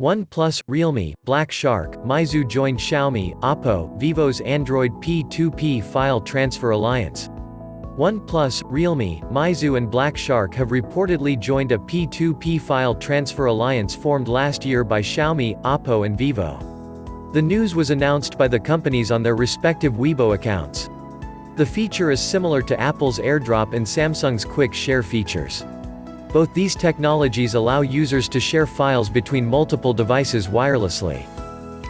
OnePlus, Realme, Black Shark, Meizu joined Xiaomi, Oppo, Vivo's Android P2P file transfer alliance. OnePlus, Realme, Meizu and Black Shark have reportedly joined a P2P file transfer alliance formed last year by Xiaomi, Oppo and Vivo. The news was announced by the companies on their respective Weibo accounts. The feature is similar to Apple's AirDrop and Samsung's Quick Share features. Both these technologies allow users to share files between multiple devices wirelessly.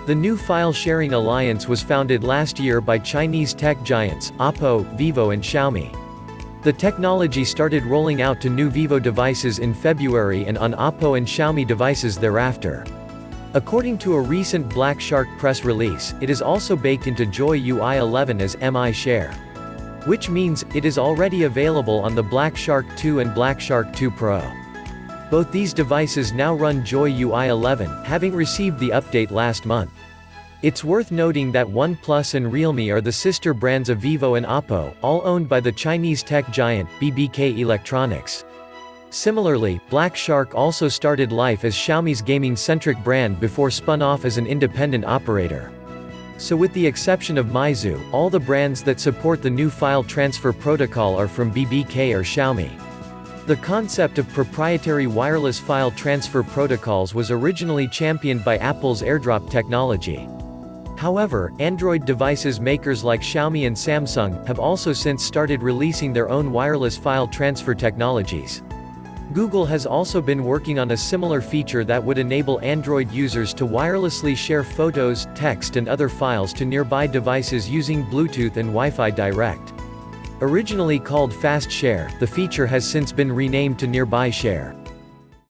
The new file-sharing alliance was founded last year by Chinese tech giants, Oppo, Vivo and Xiaomi. The technology started rolling out to new Vivo devices in February and on Oppo and Xiaomi devices thereafter. According to a recent Black Shark press release, it is also baked into Joy UI 11 as Mi Share, which means it is already available on the Black Shark 2 and Black Shark 2 Pro. Both these devices now run Joy UI 11, having received the update last month. It's worth noting that OnePlus and Realme are the sister brands of Vivo and Oppo, all owned by the Chinese tech giant, BBK Electronics. Similarly, Black Shark also started life as Xiaomi's gaming-centric brand before spun off as an independent operator. So with the exception of Meizu, all the brands that support the new file transfer protocol are from BBK or Xiaomi. The concept of proprietary wireless file transfer protocols was originally championed by Apple's AirDrop technology. However, Android devices makers like Xiaomi and Samsung have also since started releasing their own wireless file transfer technologies. Google has also been working on a similar feature that would enable Android users to wirelessly share photos, text and other files to nearby devices using Bluetooth and Wi-Fi Direct. Originally called Fast Share, the feature has since been renamed to Nearby Share.